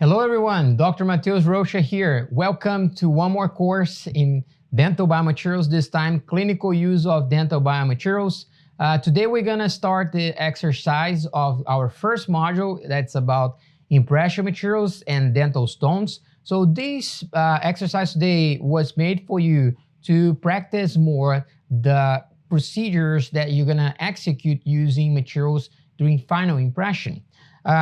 Hello everyone, Dr. Mateus Rocha here. Welcome to one more course in dental biomaterials, this time clinical use of dental biomaterials. Today we're gonna start the exercise of our first module that's about impression materials and dental stones. So this exercise today was made for you to practice more the procedures that you're gonna execute using materials during final impression.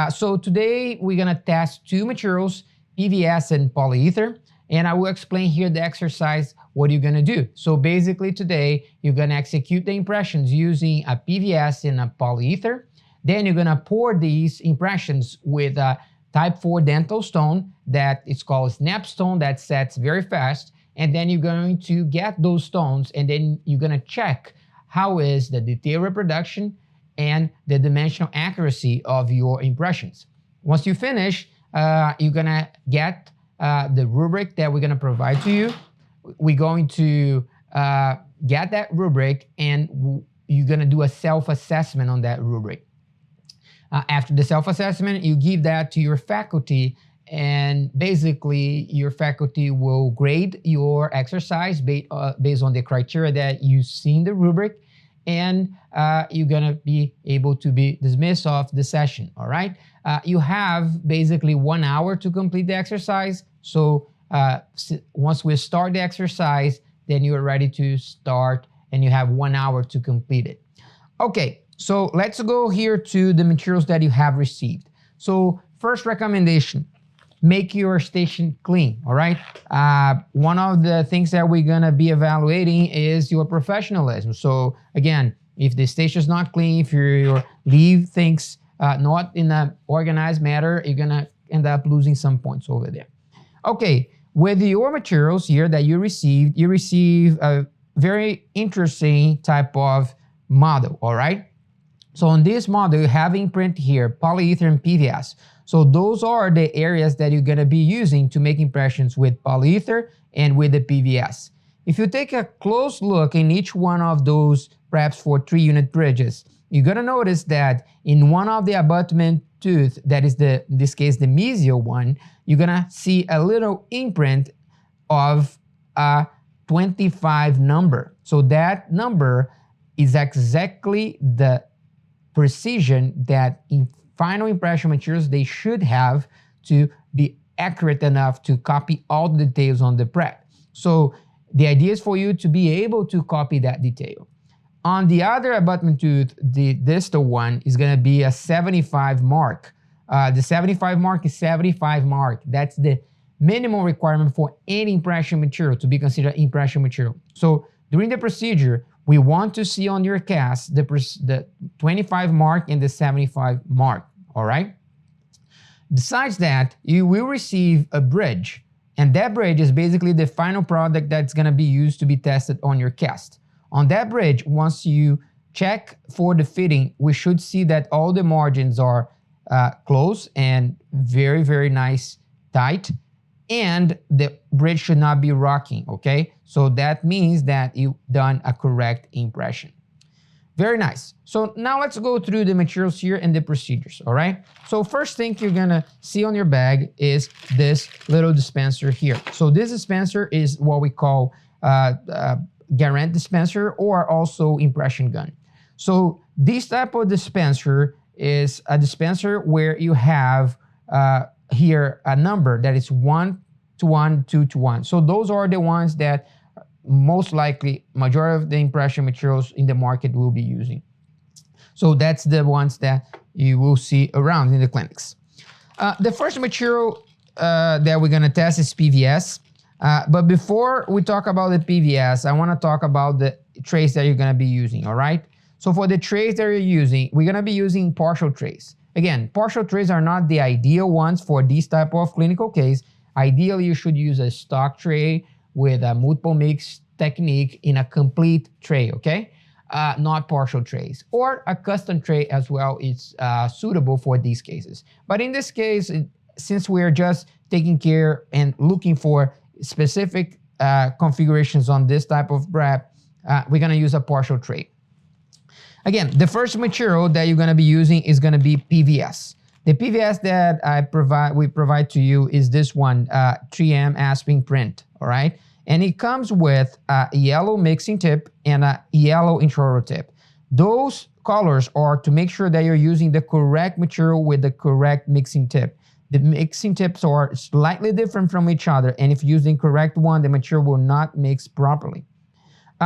So today we're gonna test two materials, PVS and polyether, and I will explain here the exercise, what you're gonna do. So basically today, you're gonna execute the impressions using a PVS and a polyether. Then you're gonna pour these impressions with a type 4 dental stone that is called snapstone that sets very fast. And then you're going to get those stones and then you're gonna check how is the detail reproduction and the dimensional accuracy of your impressions. Once you finish, you're gonna get the rubric that we're gonna provide to you. We're going to get that rubric and you're gonna do a self-assessment on that rubric. After the self-assessment, you give that to your faculty and basically your faculty will grade your exercise based on the criteria that you see in the rubric, and you're gonna be able to be dismissed off the session, all right? You have basically 1 hour to complete the exercise. So once we start the exercise, then you are ready to start and you have 1 hour to complete it. Okay, so let's go here to the materials that you have received. So first recommendation, make your station clean, all right? One of the things that we're gonna be evaluating is your professionalism. So again, if the station is not clean, if you leave things not in an organized manner, you're gonna end up losing some points over there. Okay, with your materials here that you receive a very interesting type of model, all right? So on this model, you have imprint here, polyether and PVS. So those are the areas that you're gonna be using to make impressions with polyether and with the PVS. If you take a close look in each one of those, perhaps for 3-unit bridges, you're gonna notice that in one of the abutment tooth, that is in this case, the mesial one, you're gonna see a little imprint of a 25 number. So that number is exactly the precision that in final impression materials they should have to be accurate enough to copy all the details on the prep. So the idea is for you to be able to copy that detail. On the other abutment tooth, the distal one is gonna be a 75 mark. The 75 mark is 75 mark. That's the minimum requirement for any impression material to be considered impression material. So during the procedure, we want to see on your cast the 25 mark and the 75 mark, all right? Besides that, you will receive a bridge, and that bridge is basically the final product that's gonna be used to be tested on your cast. On that bridge, once you check for the fitting, we should see that all the margins are close and very, very nice, tight, and the bridge should not be rocking, okay? So that means that you've done a correct impression. Very nice. So now let's go through the materials here and the procedures, all right? So first thing you're gonna see on your bag is this little dispenser here. So this dispenser is what we call garant dispenser or also impression gun. So this type of dispenser is a dispenser where you have here a number that is 1 to 1, 2 to 1. So those are the ones that most likely majority of the impression materials in the market will be using. So that's the ones that you will see around in the clinics. The first material that we're gonna test is PVS. But before we talk about the PVS, I wanna talk about the trays that you're gonna be using, all right? So for the trays that you're using, we're gonna be using partial trays. Again, partial trays are not the ideal ones for this type of clinical case. Ideally, you should use a stock tray with a multiple mix technique in a complete tray, okay? Not partial trays. Or a custom tray as well is suitable for these cases. But in this case, since we're just taking care and looking for specific configurations on this type of prep, we're gonna use a partial tray. Again, the first material that you're gonna be using is gonna be PVS. The PVS that we provide to you is this one, 3M Aspen print, all right? And it comes with a yellow mixing tip and a yellow intraoral tip. Those colors are to make sure that you're using the correct material with the correct mixing tip. The mixing tips are slightly different from each other, and if you use the incorrect one, the material will not mix properly.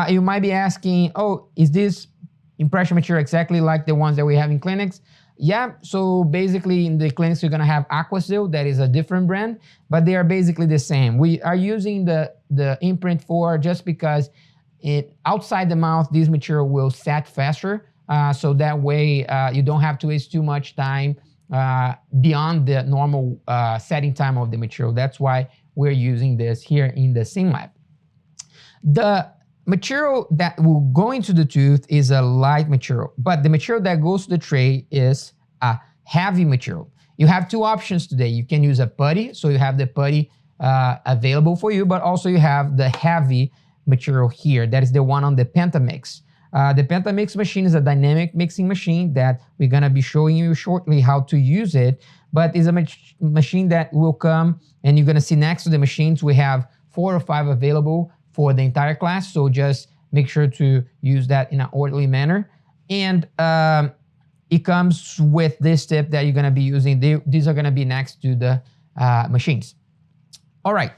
You might be asking, oh, is this impression material exactly like the ones that we have in clinics? Yeah, so basically in the clinics, you're gonna have Aquasil, that is a different brand, but they are basically the same. We are using the imprint 4 just because outside the mouth, this material will set faster, so that way you don't have to waste too much time beyond the normal setting time of the material. That's why we're using this here in the Sim Lab. The material that will go into the tooth is a light material, but the material that goes to the tray is a heavy material. You have two options today. You can use a putty, so you have the putty available for you, but also you have the heavy material here. That is the one on the Pentamix. The Pentamix machine is a dynamic mixing machine that we're gonna be showing you shortly how to use it, but it's a machine that will come, and you're gonna see next to the machines, we have 4 or 5 available for the entire class, so just make sure to use that in an orderly manner. And it comes with this tip that you're gonna be using. These are gonna be next to the machines. All right,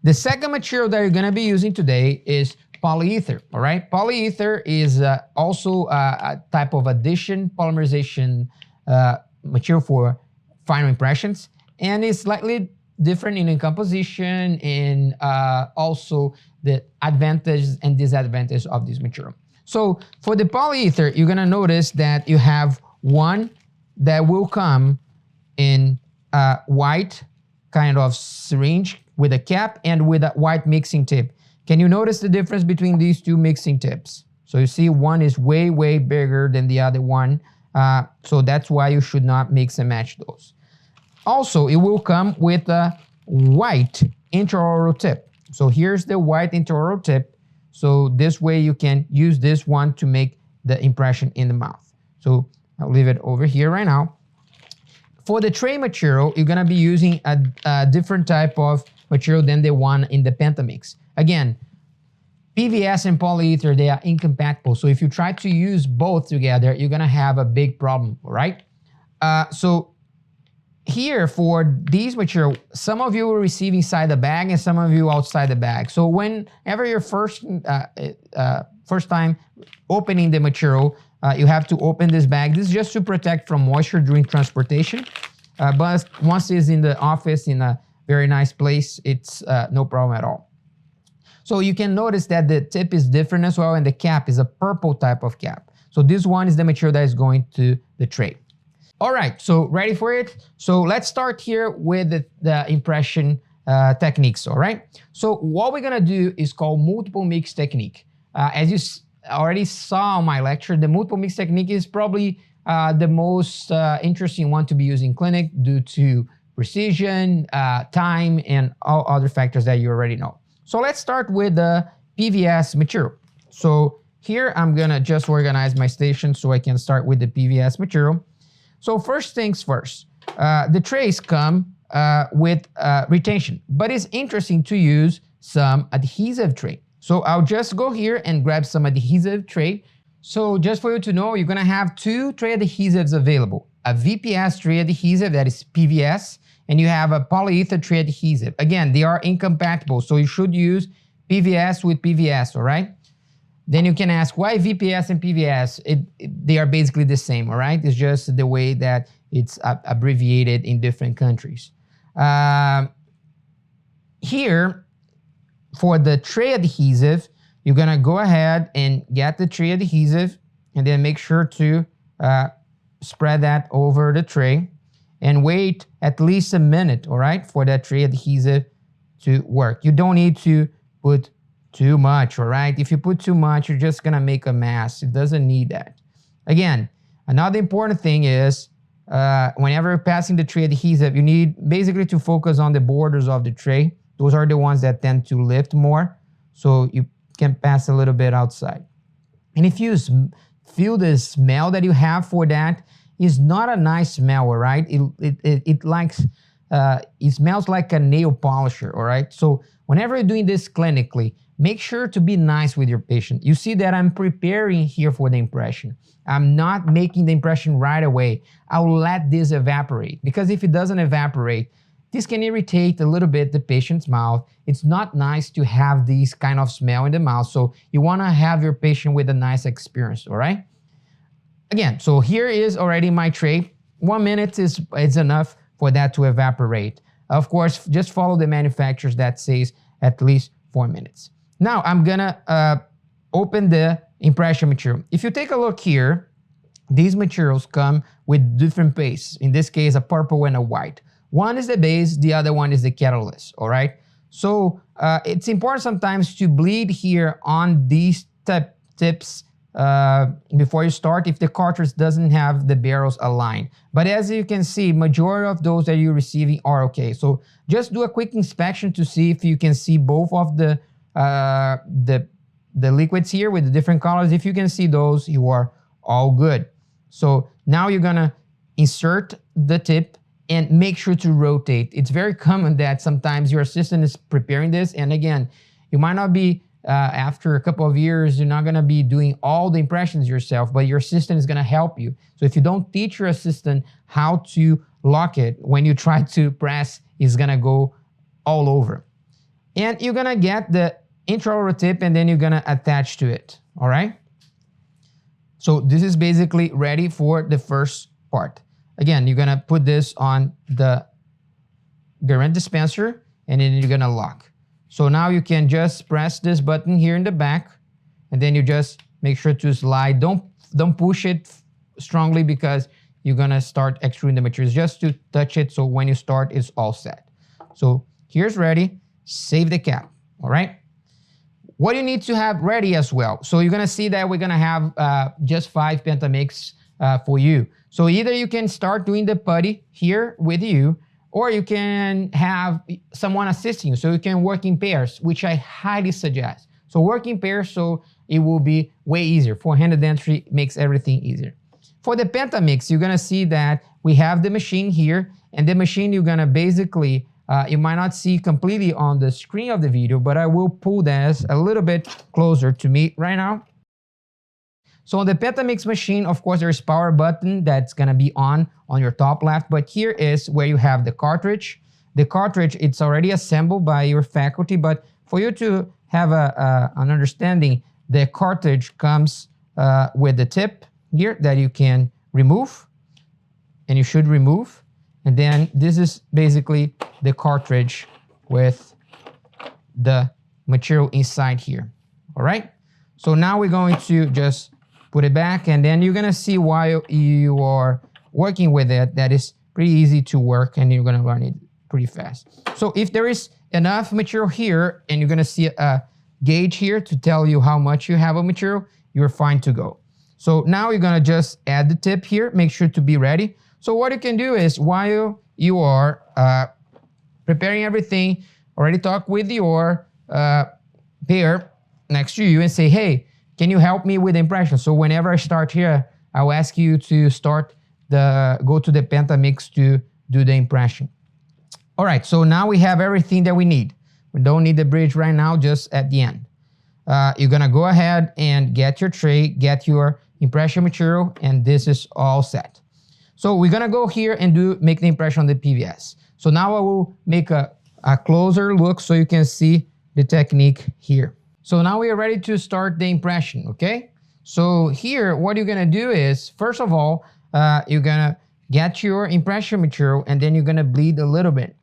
the second material that you're gonna be using today is polyether, all right? Polyether is also a type of addition polymerization material for final impressions, and it's slightly different in composition and also the advantages and disadvantages of this material. So for the polyether, you're gonna notice that you have one that will come in a white kind of syringe with a cap and with a white mixing tip. Can you notice the difference between these two mixing tips? So you see one is way, way bigger than the other one. So that's why you should not mix and match those. Also, it will come with a white intraoral tip. So here's the white intraoral tip. So this way you can use this one to make the impression in the mouth. So I'll leave it over here right now. For the tray material, you're gonna be using a different type of material than the one in the Pentamix. Again, PVS and polyether, they are incompatible. So if you try to use both together, you're gonna have a big problem, right? So here for these material, some of you will receive inside the bag and some of you outside the bag. So whenever you're first time opening the material, you have to open this bag. This is just to protect from moisture during transportation. But once it's in the office in a very nice place, it's no problem at all. So you can notice that the tip is different as well, and the cap is a purple type of cap. So this one is the material that is going to the tray. All right, so ready for it? So let's start here with the impression techniques, all right? So what we're gonna do is called multiple mix technique. As you already saw on my lecture, the multiple mix technique is probably the most interesting one to be used in clinic due to precision, time, and all other factors that you already know. So let's start with the PVS material. So here I'm gonna just organize my station so I can start with the PVS material. So first things first, the trays come with retention, but it's interesting to use some adhesive tray. So I'll just go here and grab some adhesive tray. So just for you to know, you're gonna have 2 tray adhesives available. A VPS tray adhesive that is PVS, and you have a polyether tray adhesive. Again, they are incompatible, so you should use PVS with PVS, all right? Then you can ask, why VPS and PVS? They are basically the same, all right? It's just the way that it's abbreviated in different countries. Here, for the tray adhesive, you're gonna go ahead and get the tray adhesive and then make sure to spread that over the tray and wait at least a minute, all right, for that tray adhesive to work. You don't need to put too much, all right? If you put too much, you're just gonna make a mess. It doesn't need that. Again, another important thing is whenever you're passing the tray adhesive, you need basically to focus on the borders of the tray. Those are the ones that tend to lift more, so you can pass a little bit outside. And if you feel the smell that you have for that, is not a nice smell, all right? It smells like a nail polisher, all right? So whenever you're doing this clinically, make sure to be nice with your patient. You see that I'm preparing here for the impression. I'm not making the impression right away. I'll let this evaporate, because if it doesn't evaporate, this can irritate a little bit the patient's mouth. It's not nice to have this kind of smell in the mouth, so you wanna have your patient with a nice experience, all right? Again, so here is already my tray. 1 minute is enough for that to evaporate. Of course, just follow the manufacturers that says at least 4 minutes. Now I'm gonna open the impression material. If you take a look here, these materials come with different pastes. In this case, a purple and a white. One is the base, the other one is the catalyst, all right? So it's important sometimes to bleed here on these tips before you start if the cartridge doesn't have the barrels aligned. But as you can see, majority of those that you're receiving are okay. So just do a quick inspection to see if you can see both of the liquids here with the different colors. If you can see those, you are all good. So now you're gonna insert the tip and make sure to rotate. It's very common that sometimes your assistant is preparing this, and again, you might not be, after a couple of years, you're not gonna be doing all the impressions yourself, but your assistant is gonna help you. So if you don't teach your assistant how to lock it, when you try to press, it's gonna go all over. And you're gonna get the intraoral tip and then you're gonna attach to it, all right? So this is basically ready for the first part. Again, you're gonna put this on the current dispenser and then you're gonna lock. So now you can just press this button here in the back and then you just make sure to slide. Don't push it strongly because you're gonna start extruding the materials, just to touch it so when you start, it's all set. So here's ready, save the cap, all right? What you need to have ready as well. So you're gonna see that we're gonna have just 5 Pentamix for you. So either you can start doing the putty here with you, or you can have someone assisting you. So you can work in pairs, which I highly suggest. So work in pairs so it will be way easier. Four-handed dentistry makes everything easier. For the Pentamix, you're gonna see that we have the machine here, and the machine you're gonna basically, you might not see completely on the screen of the video, but I will pull this a little bit closer to me right now. So on the Pentamix machine, of course, there's power button that's gonna be on your top left, but here is where you have the cartridge. The cartridge, it's already assembled by your faculty, but for you to have an understanding, the cartridge comes with the tip here that you can remove, and you should remove. And then this is basically the cartridge with the material inside here, all right? So now we're going to just put it back, and then you're gonna see while you are working with it that is pretty easy to work, and you're gonna learn it pretty fast. So if there is enough material here, and you're gonna see a gauge here to tell you how much you have of material, you're fine to go. So now you're gonna just add the tip here, make sure to be ready. So what you can do is, while you are preparing everything, already talk with your pair next to you and say, hey, can you help me with the impression? So whenever I start here, I'll ask you to go to the Pentamix to do the impression. All right, so now we have everything that we need. We don't need the bridge right now, just at the end. You're gonna go ahead and get your tray, get your impression material, and this is all set. So we're gonna go here and make the impression on the PVS. So now I will make a closer look so you can see the technique here. So now we are ready to start the impression, okay? So here, what you're gonna do is, first of all, you're gonna get your impression material and then you're gonna bleed a little bit.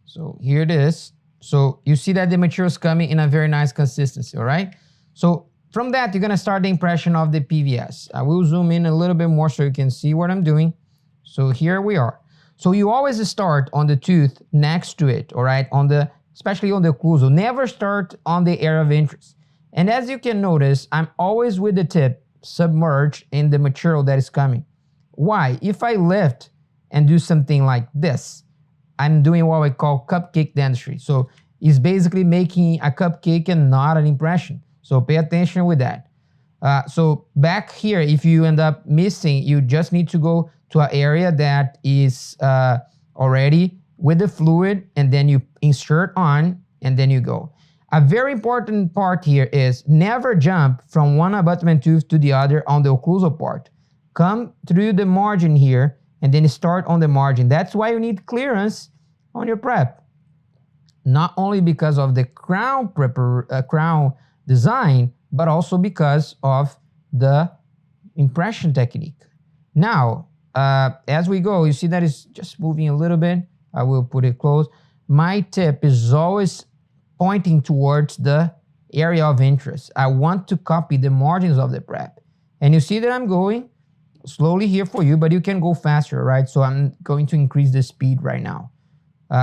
So here it is. So you see that the material is coming in a very nice consistency, all right? So from that, you're gonna start the impression of the PVS. I will zoom in a little bit more so you can see what I'm doing. So here we are. So you always start on the tooth next to it, all right? Especially on the occlusal. Never start on the area of interest. And as you can notice, I'm always with the tip submerged in the material that is coming. Why? If I lift and do something like this, I'm doing what we call cupcake dentistry. So it's basically making a cupcake and not an impression. So pay attention with that. So back here, if you end up missing, you just need to go to an area that is already with the fluid, and then you insert on, and then you go. A very important part here is never jump from one abutment tooth to the other on the occlusal part. Come through the margin here, and then start on the margin. That's why you need clearance on your prep. Not only because of the crown design, but also because of the impression technique. Now, as we go, you see that it's just moving a little bit. I will put it close. My tip is always pointing towards the area of interest. I want to copy the margins of the prep. And you see that I'm going slowly here for you, but you can go faster, right? So I'm going to increase the speed right now.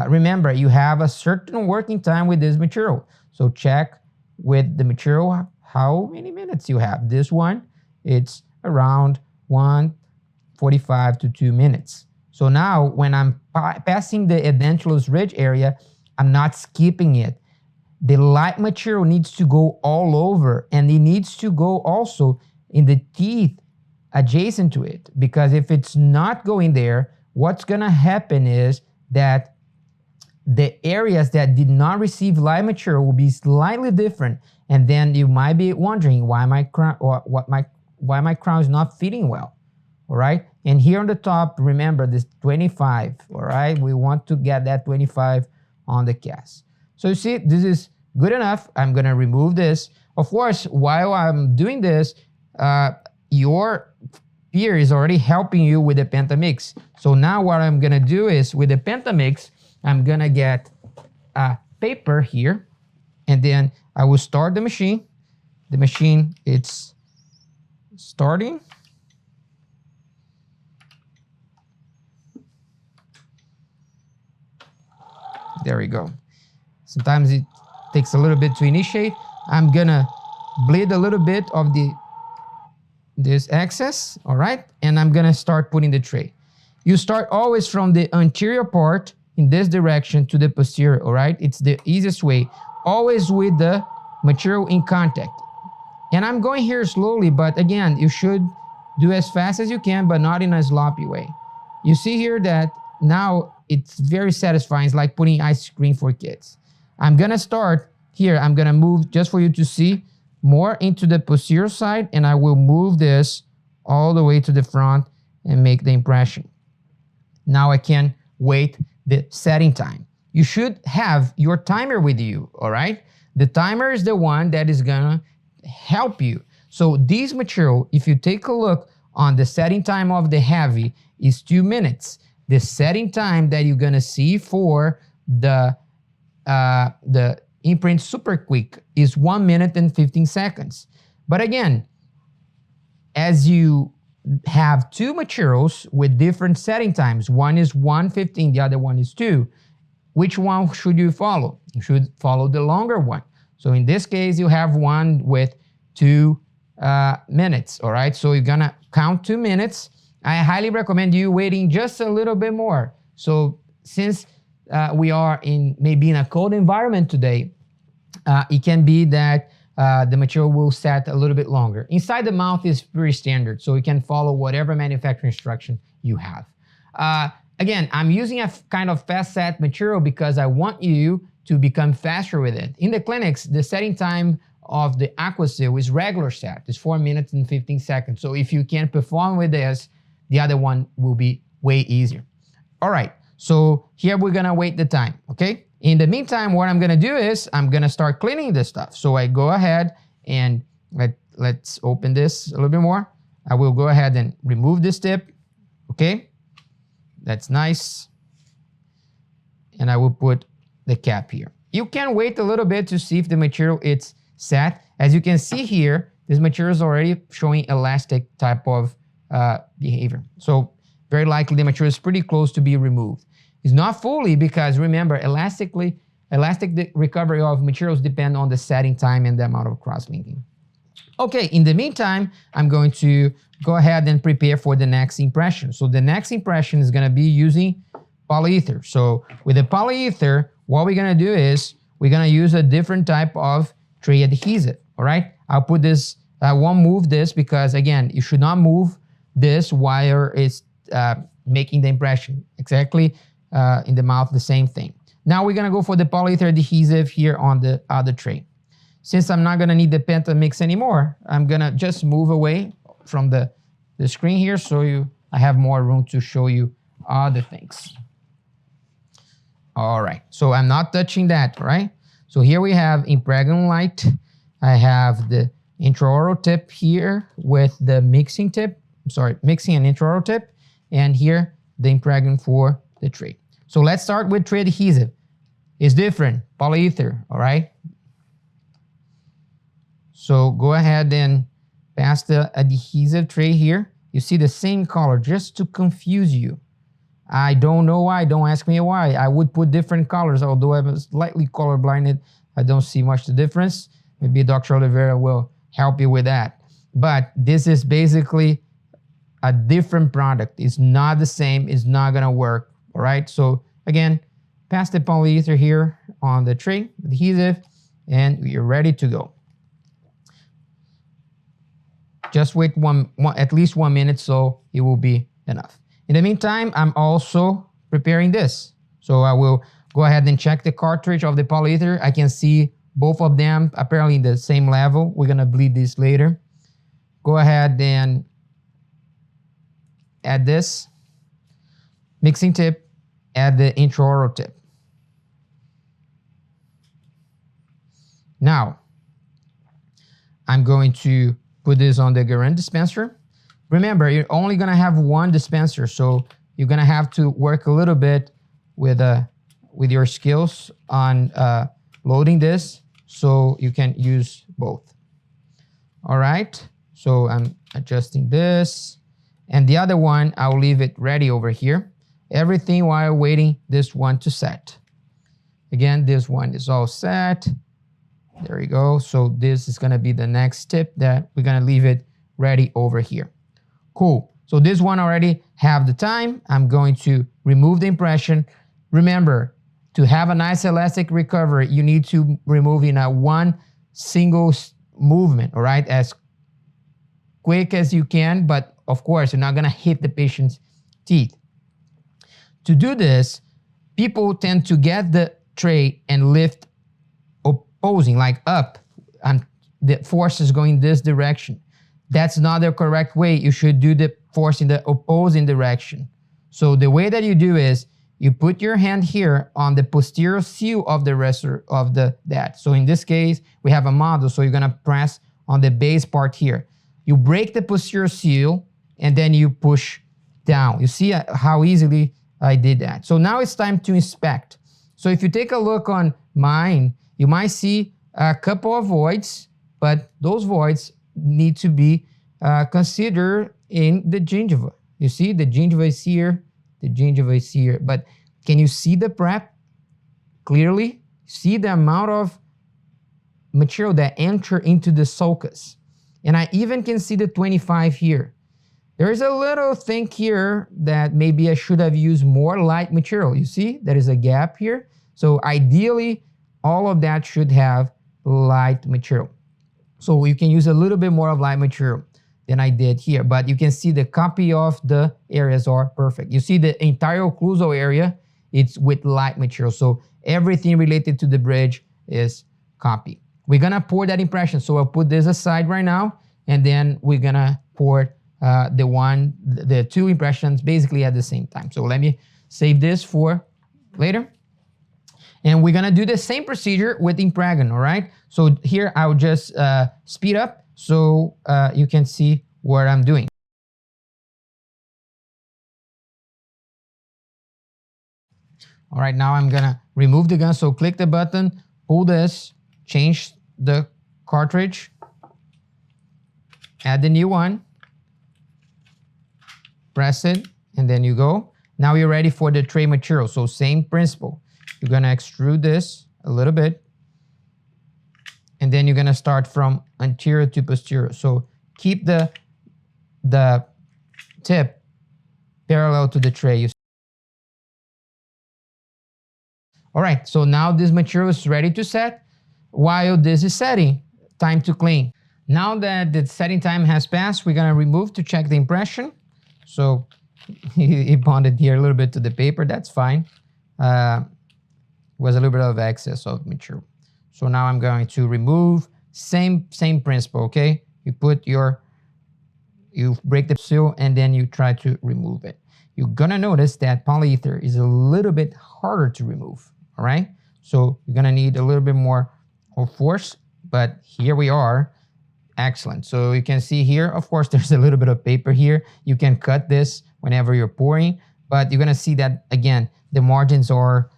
Remember, you have a certain working time with this material. So check with the material how many minutes you have. This one, it's around 1:45 to 2 minutes. So now when I'm passing the edentulous ridge area, I'm not skipping it. The light material needs to go all over, and it needs to go also in the teeth adjacent to it, because if it's not going there, what's gonna happen is that the areas that did not receive light material will be slightly different, and then you might be wondering why my crown is not fitting well. All right, and here on the top, remember this 25. All right, we want to get that 25 on the cast. So you see, this is good enough. I'm gonna remove this. Of course, while I'm doing this, your peer is already helping you with the Pentamix. So now what I'm gonna do is, with the Pentamix, I'm gonna get a paper here, and then I will start the machine. The machine, it's starting. There we go. Sometimes it takes a little bit to initiate. I'm gonna bleed a little bit of this excess, all right? And I'm gonna start putting the tray. You start always from the anterior part in this direction to the posterior, all right? It's the easiest way, always with the material in contact. And I'm going here slowly, but again, you should do as fast as you can, but not in a sloppy way. You see here that now it's very satisfying. It's like putting ice cream for kids. I'm gonna start here. I'm gonna move, just for you to see, more into the posterior side, and I will move this all the way to the front and make the impression. Now I can wait the setting time. You should have your timer with you, all right? The timer is the one that is gonna help you. So this material, if you take a look on the setting time of the heavy, is 2 minutes. The setting time that you're gonna see for the imprint super quick is 1 minute and 15 seconds. But again, as you have two materials with different setting times, one is 1:15, the other one is 2, which one should you follow? You should follow the longer one. So in this case, you have one with 2 minutes, all right? So you're gonna count 2 minutes. I highly recommend you waiting just a little bit more. So since we are maybe in a cold environment today, it can be that the material will set a little bit longer. Inside the mouth is pretty standard, so you can follow whatever manufacturing instruction you have. Again, I'm using a kind of fast set material because I want you to become faster with it. In the clinics, the setting time of the Aquasil is regular set. It's 4 minutes and 15 seconds. So if you can perform with this, the other one will be way easier. All right, so here we're gonna wait the time, okay? In the meantime, what I'm gonna do is I'm gonna start cleaning this stuff. So I go ahead and let's open this a little bit more. I will go ahead and remove this tip, okay? That's nice. And I will put the cap here. You can wait a little bit to see if the material is set. As you can see here, this material is already showing elastic type of behavior. So very likely the material is pretty close to be removed. It's not fully, because remember, elastic recovery of materials depend on the setting time and the amount of cross-linking. Okay, in the meantime, I'm going to go ahead and prepare for the next impression. So the next impression is gonna be using polyether. So with the polyether, what we're gonna do is we're gonna use a different type of tray adhesive, all right? I'll put this I won't move this because again, you should not move this while it's making the impression. Exactly in the mouth, the same thing. Now we're gonna go for the polyether adhesive here on the other tray. Since I'm not gonna need the penta mix anymore, I'm gonna just move away from the screen here so I have more room to show you other things. All right, so I'm not touching that, right? So here we have Impregnum Light. I have the intraoral tip here with the mixing tip. Mixing and intraoral tip. And here, the Impregnum for the tray. So let's start with tray adhesive. It's different, polyether, all right? So go ahead and pass the adhesive tray here. You see the same color, just to confuse you. I don't know why, don't ask me why. I would put different colors, although I'm slightly colorblinded. I don't see much the difference. Maybe Dr. Oliveira will help you with that. But this is basically a different product. It's not the same, it's not gonna work, all right? So again, pass the polyether here on the tray, adhesive, and you're ready to go. Just wait at least 1 minute so it will be enough. In the meantime, I'm also preparing this. So I will go ahead and check the cartridge of the polyether. I can see both of them apparently in the same level. We're gonna bleed this later. Go ahead and add this mixing tip, add the intraoral tip. Now, I'm going to put this on the Garand dispenser. Remember, you're only gonna have one dispenser, so you're gonna have to work a little bit with your skills on loading this so you can use both. All right, so I'm adjusting this. And the other one, I'll leave it ready over here. Everything while waiting this one to set. Again, this one is all set. There you go. So this is gonna be the next tip that we're gonna leave it ready over here. Cool. So this one already have the time. I'm going to remove the impression. Remember, to have a nice elastic recovery, you need to remove in a one single movement, all right? As quick as you can, but of course, you're not gonna hit the patient's teeth. To do this, people tend to get the tray and lift opposing, like up, and the force is going this direction. That's not the correct way. You should do the force in the opposing direction. So the way that you do is, you put your hand here on the posterior seal of the rest of that. So in this case, we have a model, so you're gonna press on the base part here. You break the posterior seal, and then you push down. You see how easily I did that. So now it's time to inspect. So if you take a look on mine, you might see a couple of voids, but those voids need to be considered in the gingiva. You see, the gingiva is here, the gingiva is here, but can you see the prep clearly? See the amount of material that enter into the sulcus. And I even can see the 25 here. There's a little thing here that maybe I should have used more light material. You see, there is a gap here. So ideally, all of that should have light material. So you can use a little bit more of light material than I did here, but you can see the copy of the areas are perfect. You see the entire occlusal area, it's with light material. So everything related to the bridge is copy. We're gonna pour that impression. So I'll put this aside right now, and then we're gonna pour the two impressions basically at the same time. So let me save this for later. And we're gonna do the same procedure with Impregnum, all right? So here I'll just speed up so you can see what I'm doing. All right, now I'm gonna remove the gun. So click the button, pull this, change the cartridge, add the new one, press it, and then you go. Now you're ready for the tray material. So same principle. You're gonna extrude this a little bit, and then you're gonna start from anterior to posterior. So keep the tip parallel to the tray. All right, so now this material is ready to set. While this is setting, time to clean. Now that the setting time has passed, we're gonna remove to check the impression. So he bonded here a little bit to the paper, that's fine. Was a little bit of excess of material. So now I'm going to remove, same principle, okay? You break the seal and then you try to remove it. You're gonna notice that polyether is a little bit harder to remove, all right? So you're gonna need a little bit more force, but here we are. Excellent. So you can see here, of course, there's a little bit of paper here. You can cut this whenever you're pouring, but you're gonna see that, again, the margins are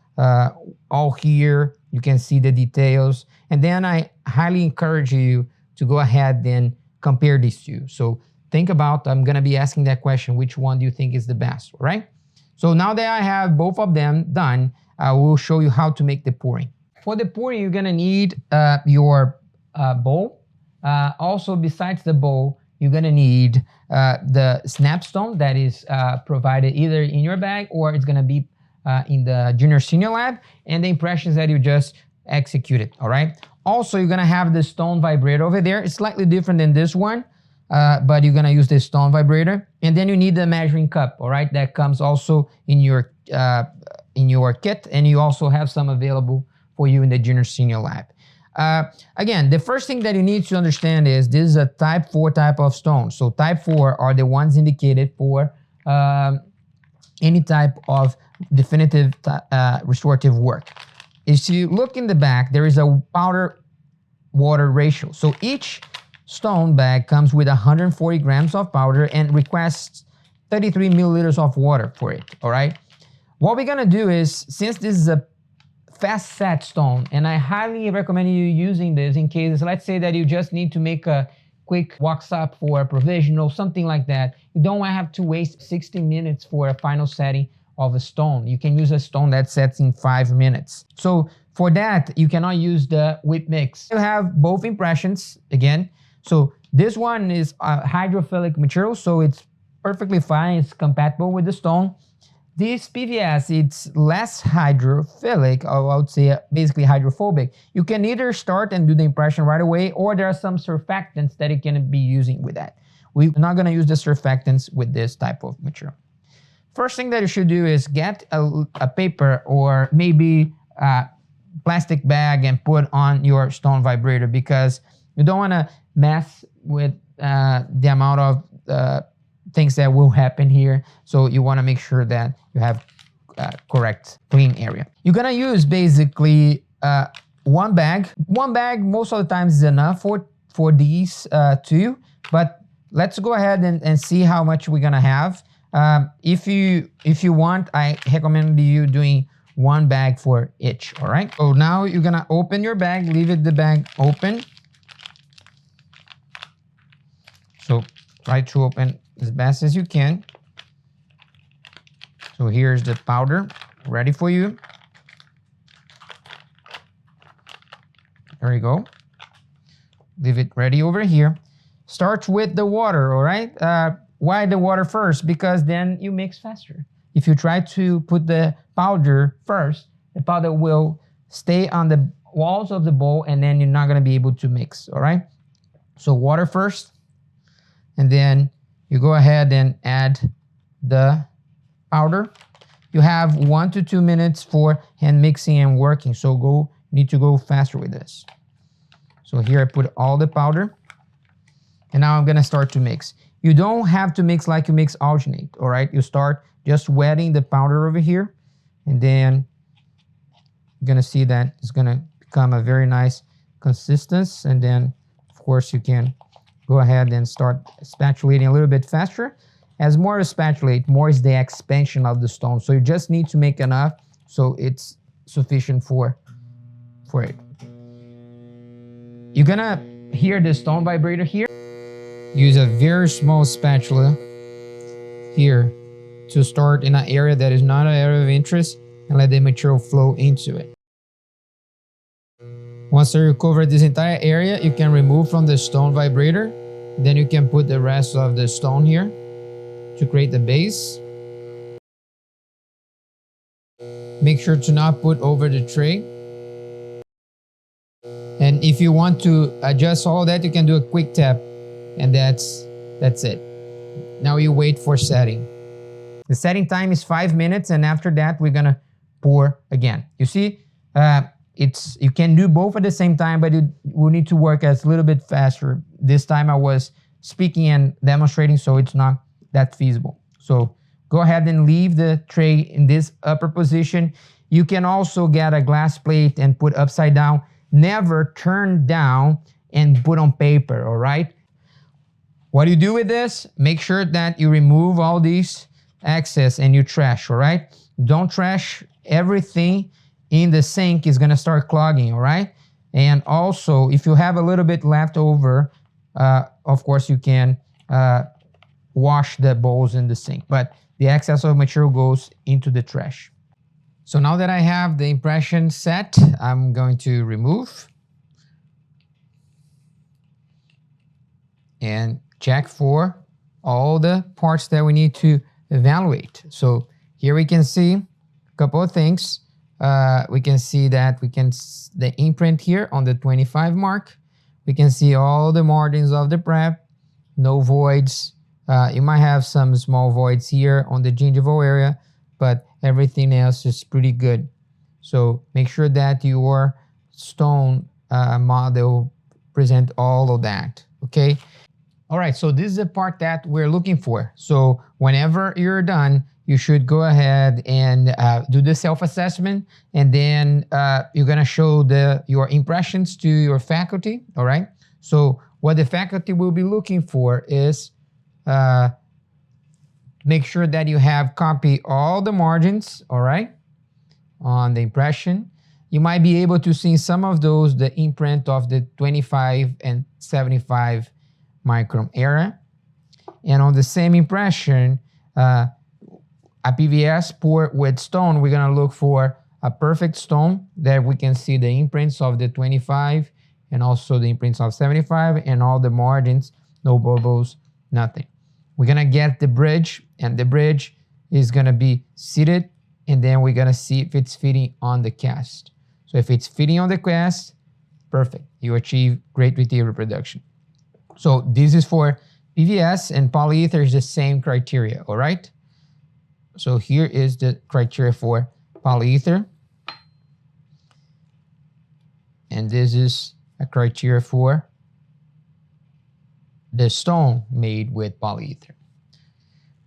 all here. You can see the details. And then I highly encourage you to go ahead and compare these two. So think about, I'm gonna be asking that question, which one do you think is the best, all right? So now that I have both of them done, I will show you how to make the pouring. For the pouring, you're gonna need your bowl. Also, besides the bowl, you're gonna need the snapstone that is provided either in your bag or it's gonna be in the junior senior lab, and the impressions that you just executed, all right? Also, you're gonna have the stone vibrator over there. It's slightly different than this one, but you're gonna use the stone vibrator. And then you need the measuring cup, all right? That comes also in your kit, and you also have some available for you in the junior senior lab. Again, the first thing that you need to understand is this is a type 4 type of stone. So type 4 are the ones indicated for any type of definitive restorative work. If you look in the back, there is a powder water ratio. So each stone bag comes with 140 grams of powder and requests 33 milliliters of water for it, all right? What we're gonna do is, since this is a fast set stone, and I highly recommend you using this in cases, let's say that you just need to make a quick wax up for a provisional, something like that. You don't have to waste 60 minutes for a final setting of a stone. You can use a stone that sets in 5 minutes. So for that, you cannot use the whip mix. You have both impressions again. So this one is a hydrophilic material, so it's perfectly fine. It's compatible with the stone. This PVS, it's less hydrophilic, or I would say basically hydrophobic. You can either start and do the impression right away, or there are some surfactants that you can be using with that. We're not gonna use the surfactants with this type of material. First thing that you should do is get a paper or maybe a plastic bag and put on your stone vibrator, because you don't wanna mess with the amount of things that will happen here. So you wanna make sure that you have correct clean area. You're gonna use basically one bag. One bag most of the times is enough for these two, but let's go ahead and see how much we're gonna have. If you want, I recommend you doing one bag for each, all right? So now you're gonna open your bag, leave the bag open. So try to open as best as you can. So here's the powder ready for you. There you go. Leave it ready over here. Start with the water, all right? Why the water first? Because then you mix faster. If you try to put the powder first, the powder will stay on the walls of the bowl and then you're not gonna be able to mix, all right? So water first, and then you go ahead and add the powder. You have 1 to 2 minutes for hand mixing and working, so need to go faster with this. So here I put all the powder, and now I'm gonna start to mix. You don't have to mix like you mix alginate, all right? You start just wetting the powder over here, and then you're gonna see that it's gonna become a very nice consistency, and then of course you can go ahead and start spatulating a little bit faster. As more you spatulate, more is the expansion of the stone. So you just need to make enough so it's sufficient for it. You're gonna hear the stone vibrator here. Use a very small spatula here to start in an area that is not an area of interest and let the material flow into it. Once you cover this entire area, you can remove from the stone vibrator. Then you can put the rest of the stone here to create the base. Make sure to not put over the tray. And if you want to adjust all that, you can do a quick tap, and that's it. Now you wait for setting. The setting time is 5 minutes, and after that, we're gonna pour again. You see, you can do both at the same time, but it will need to work as a little bit faster. This time I was speaking and demonstrating, so it's not that feasible. So go ahead and leave the tray in this upper position. You can also get a glass plate and put upside down. Never turn down and put on paper, all right? What do you do with this? Make sure that you remove all these excess and you trash, all right? Don't trash everything in the sink, is gonna start clogging, all right? And also, if you have a little bit left over, of course you can wash the bowls in the sink, but the excess of material goes into the trash. So now that I have the impression set, I'm going to remove and check for all the parts that we need to evaluate. So here we can see a couple of things. We can see that the imprint here on the 25 mark. We can see all the margins of the prep, no voids. You might have some small voids here on the gingival area, but everything else is pretty good. So make sure that your stone model present all of that, okay? All right, so this is the part that we're looking for. So whenever you're done, you should go ahead and do the self-assessment, and then you're gonna show your impressions to your faculty, all right? So what the faculty will be looking for is make sure that you have copy all the margins, all right, on the impression. You might be able to see some of those, the imprint of the 25 and 75 micron area. And on the same impression, a PVS pour with stone, we're gonna look for a perfect stone that we can see the imprints of the 25 and also the imprints of 75 and all the margins, no bubbles, nothing. We're gonna get the bridge, and the bridge is gonna be seated, and then we're gonna see if it's fitting on the cast. So if it's fitting on the cast, perfect. You achieve great retail reproduction. So this is for PVS, and polyether is the same criteria, all right? So here is the criteria for polyether. And this is a criteria for the stone made with polyether.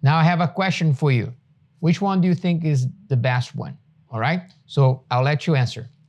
Now I have a question for you. Which one do you think is the best one? All right, so I'll let you answer.